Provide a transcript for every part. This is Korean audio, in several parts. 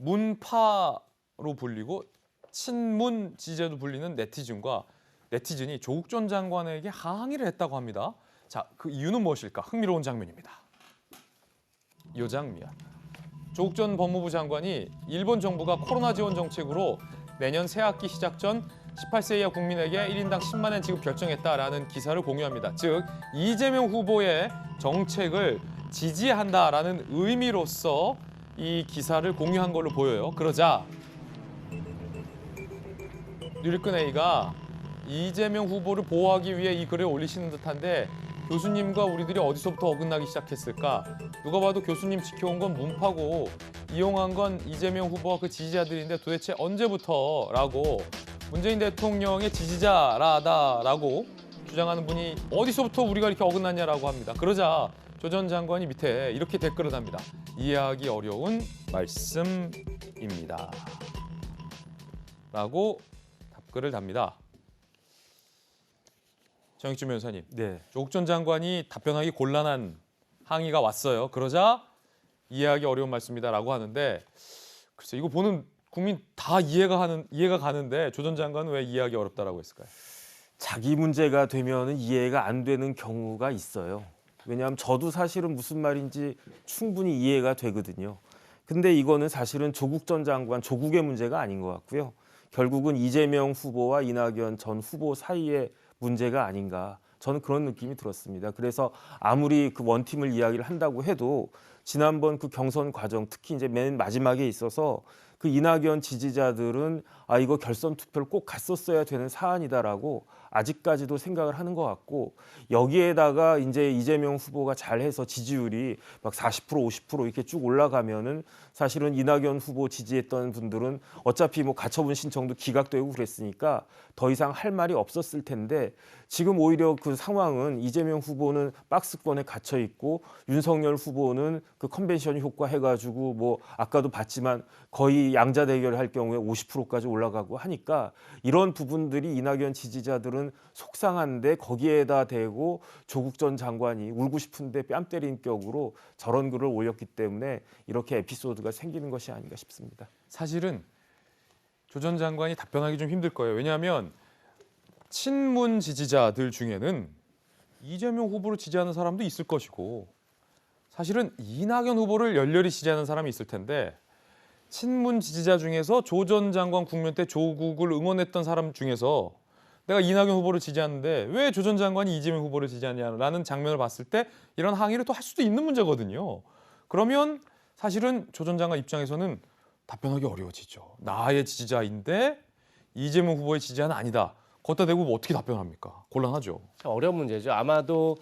문파로 불리고 친문 지지자도 불리는 네티즌이 조국 전 장관에게 항의를 했다고 합니다. 자, 그 이유는 무엇일까? 흥미로운 장면입니다. 이 장면. 조국 전 법무부 장관이 일본 정부가 코로나 지원 정책으로 내년 새학기 시작 전 18세 이하 국민에게 1인당 10만 원 지급 결정했다라는 기사를 공유합니다. 즉, 이재명 후보의 정책을 지지한다라는 의미로서 이 기사를 공유한 걸로 보여요. 그러자 뉴리큰 A가 이재명 후보를 보호하기 위해 이 글을 올리시는 듯한데 교수님과 우리들이 어디서부터 어긋나기 시작했을까? 누가 봐도 교수님 지켜온 건 문파고 이용한 건 이재명 후보와 그 지지자들인데 도대체 언제부터? 라고 문재인 대통령의 지지자라다라고 주장하는 분이 어디서부터 우리가 이렇게 어긋났냐라고 합니다. 그러자 조 전 장관이 밑에 이렇게 댓글을 답니다. 이해하기 어려운 말씀입니다. 라고 답글을 답니다. 정익준 변호사님, 네. 조국 전 장관이 답변하기 곤란한 항의가 왔어요. 그러자 이해하기 어려운 말씀이다라고 하는데 글쎄 이거 보는 국민 다 이해가 가는데 조 전 장관은 왜 이해하기 어렵다라고 했을까요? 자기 문제가 되면 이해가 안 되는 경우가 있어요. 왜냐하면 저도 사실은 무슨 말인지 충분히 이해가 되거든요. 근데 이거는 사실은 조국 전 장관, 조국의 문제가 아닌 것 같고요. 결국은 이재명 후보와 이낙연 전 후보 사이의 문제가 아닌가. 저는 그런 느낌이 들었습니다. 그래서 아무리 그 원팀을 이야기를 한다고 해도 지난번 그 경선 과정, 특히 이제 맨 마지막에 있어서 그 이낙연 지지자들은 아 이거 결선 투표를 꼭 갔었어야 되는 사안이다라고 아직까지도 생각을 하는 것 같고 여기에다가 이제 이재명 후보가 잘해서 지지율이 막 40% 50% 이렇게 쭉 올라가면은 사실은 이낙연 후보 지지했던 분들은 어차피 뭐 가처분 신청도 기각되고 그랬으니까 더 이상 할 말이 없었을 텐데 지금 오히려 그 상황은 이재명 후보는 박스권에 갇혀 있고 윤석열 후보는 그 컨벤션 효과 해가지고 뭐 아까도 봤지만 거의 양자 대결할 경우에 50%까지 올라가고 하니까 이런 부분들이 이낙연 지지자들은 속상한데 거기에다 대고 조국 전 장관이 울고 싶은데 뺨 때린 격으로 저런 글을 올렸기 때문에 이렇게 에피소드가 생기는 것이 아닌가 싶습니다. 사실은 조 전 장관이 답변하기 좀 힘들 거예요. 왜냐하면 친문 지지자들 중에는 이재명 후보를 지지하는 사람도 있을 것이고 사실은 이낙연 후보를 열렬히 지지하는 사람이 있을 텐데 친문 지지자 중에서 조 전 장관 국면 때 조국을 응원했던 사람 중에서 내가 이낙연 후보를 지지하는데 왜 조 전 장관이 이재명 후보를 지지하냐라는 장면을 봤을 때 이런 항의를 또 할 수도 있는 문제거든요. 그러면 사실은 조 전 장관 입장에서는 답변하기 어려워지죠. 나의 지지자인데 이재명 후보의 지지자는 아니다. 걷다 대고 뭐 어떻게 답변합니까? 곤란하죠. 참 어려운 문제죠. 아마도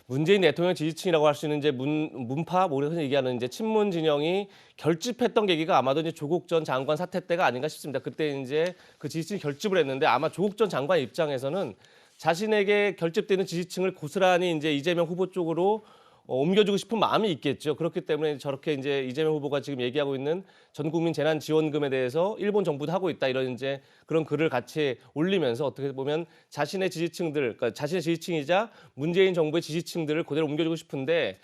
문재인 대통령 지지층이라고 할 수 있는 이제 문파, 뭐 흔히 얘기하는 이제 친문 진영이 결집했던 계기가 아마도 이제 조국 전 장관 사태 때가 아닌가 싶습니다. 그때 이제 그 지지층이 결집을 했는데 아마 조국 전 장관 입장에서는 자신에게 결집되는 지지층을 고스란히 이제 이재명 후보 쪽으로 옮겨주고 싶은 마음이 있겠죠. 그렇기 때문에 저렇게 이제 이재명 후보가 지금 얘기하고 있는 전 국민 재난 지원금에 대해서 일본 정부도 하고 있다 이런 이제 그런 글을 같이 올리면서 어떻게 보면 자신의 지지층들, 그러니까 자신의 지지층이자 문재인 정부의 지지층들을 그대로 옮겨주고 싶은데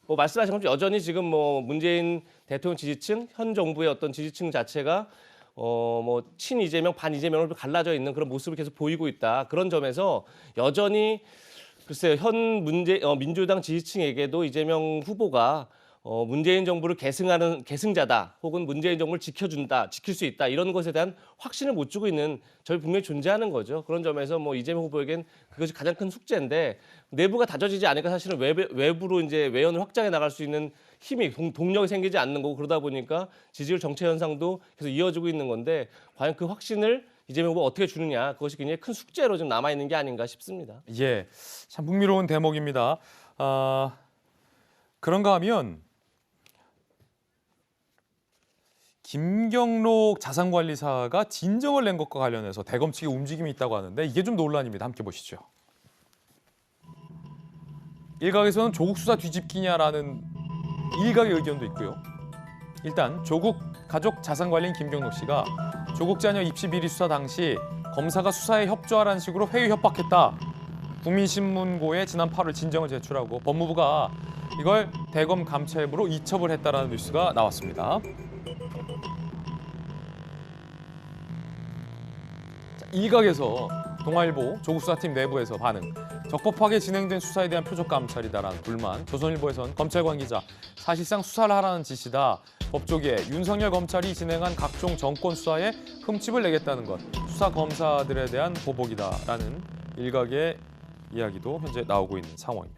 뭐 말씀하신 것처럼 여전히 지금 뭐 문재인 대통령 지지층, 현 정부의 어떤 지지층 자체가 뭐 친 이재명, 반 이재명으로 갈라져 있는 그런 모습을 계속 보이고 있다. 그런 점에서 여전히 글쎄요, 현 민주당 지지층에게도 이재명 후보가 문재인 정부를 계승하는 계승자다, 혹은 문재인 정부를 지켜준다, 지킬 수 있다 이런 것에 대한 확신을 못 주고 있는 점이 분명히 존재하는 거죠. 그런 점에서 뭐 이재명 후보에겐 그것이 가장 큰 숙제인데 내부가 다져지지 않으니까 사실은 외부로 이제 외연을 확장해 나갈 수 있는 힘이 동력이 생기지 않는 거고 그러다 보니까 지지율 정체 현상도 계속 이어지고 있는 건데 과연 그 확신을 이재명 후보가 어떻게 주느냐 그것이 굉장히 큰 숙제로 좀 남아 있는 게 아닌가 싶습니다. 예, 참 흥미로운 대목입니다. 그런가 하면 김경록 자산관리사가 진정을 낸 것과 관련해서 대검 측의 움직임이 있다고 하는데 이게 좀 논란입니다. 함께 보시죠. 일각에서는 조국 수사 뒤집기냐라는 일각의 의견도 있고요. 일단 조국 가족 자산관리인 김경록 씨가 조국 자녀 입시 비리 수사 당시 검사가 수사에 협조하라는 식으로 회유 협박했다. 국민신문고에 지난 8월 진정을 제출하고 법무부가 이걸 대검 감찰부로 이첩을 했다라는 뉴스가 나왔습니다. 일각에서 동아일보 조국 수사팀 내부에서 반응. 적법하게 진행된 수사에 대한 표적 감찰이다라는 불만. 조선일보에선 검찰 관계자 사실상 수사를 하라는 지시다. 법조계에 윤석열 검찰이 진행한 각종 정권 수사에 흠집을 내겠다는 것. 수사 검사들에 대한 보복이다라는 일각의 이야기도 현재 나오고 있는 상황입니다.